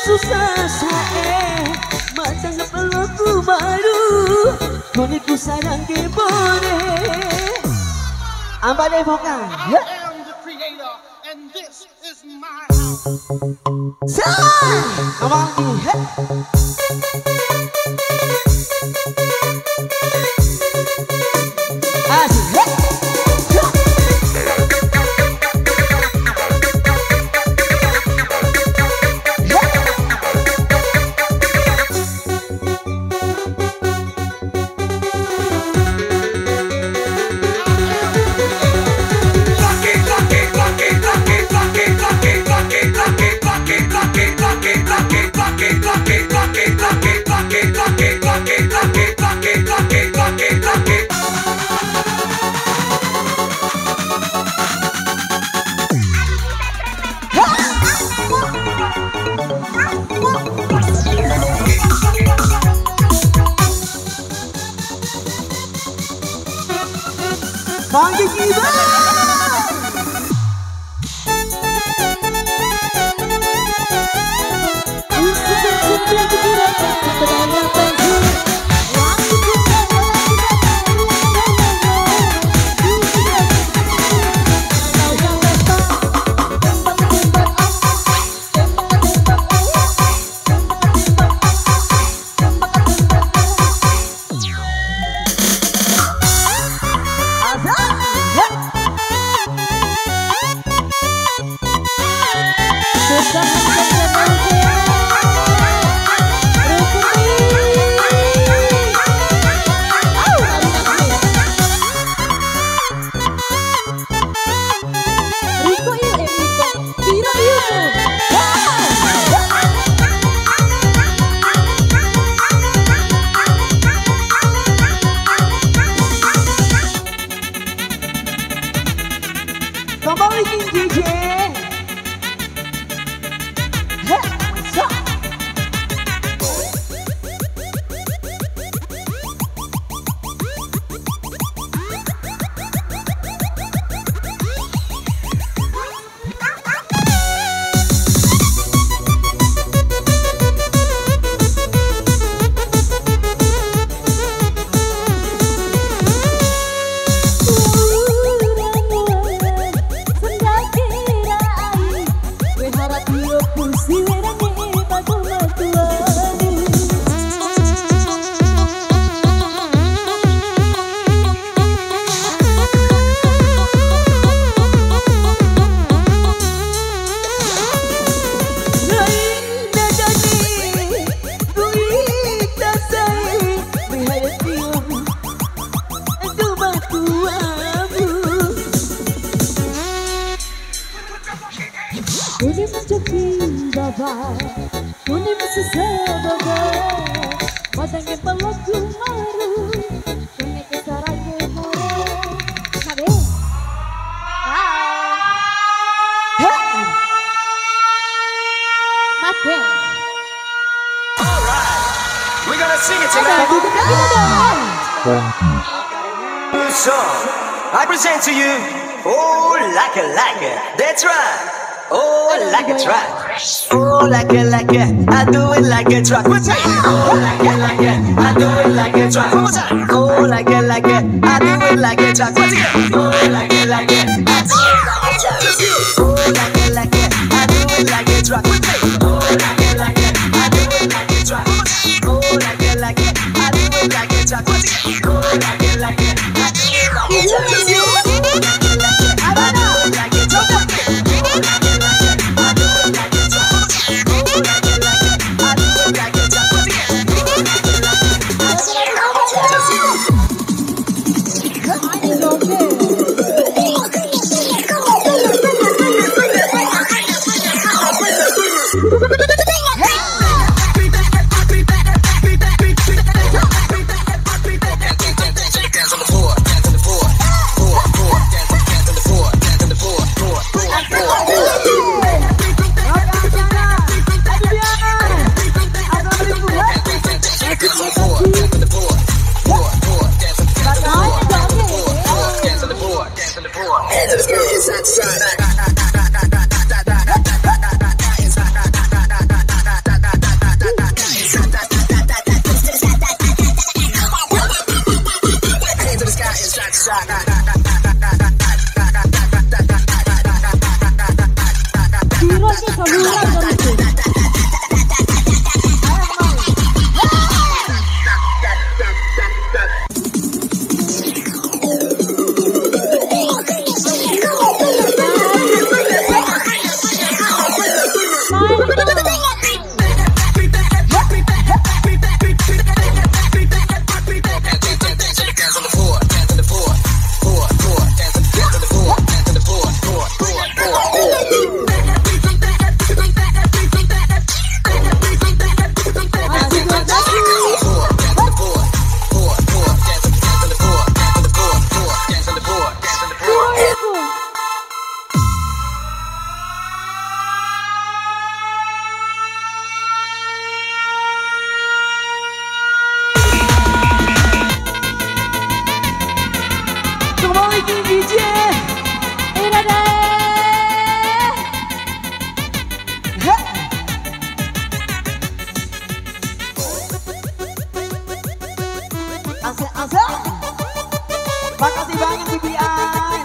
susah sae macam pelukku baru koniku sayang ke boleh amba deh vokal ya. I am the creator and this is my house. Abang ni asik panggil kita. masih sebagai Madangnya pelaku maru Kami kesarangnya more Nabe Mate Alright, we're gonna sing it tonight. New song, I present to you. Oh, like it, that's right. Oh, like a track. Oh, like it, I do it like a track. What's that? Oh, like it, I do it like a track. One more time. Oh, like it, I do it like a track. What's it? Oh, like it, I do it like a track. Oh, like it, I do it like a track. What's it? Oh, like it, I do it like a track. One more time. Oh, like it, I do it like a track. What's it? Oh, like it, I do it like a track. Makasih banyak Bibian.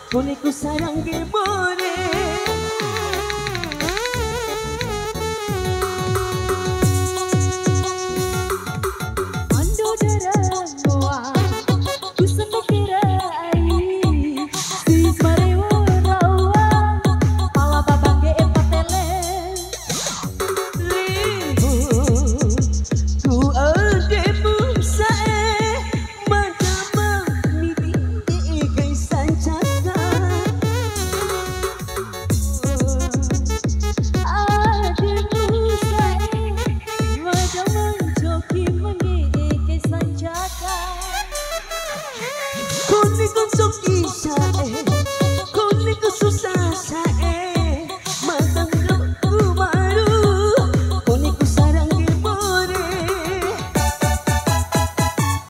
Kuniku sayang kebore Ando darah noa Kusana kirai Si marewa rawa Pala babangge empatele Ku ade musae Madama niti kay sancaka Kuni konsok isae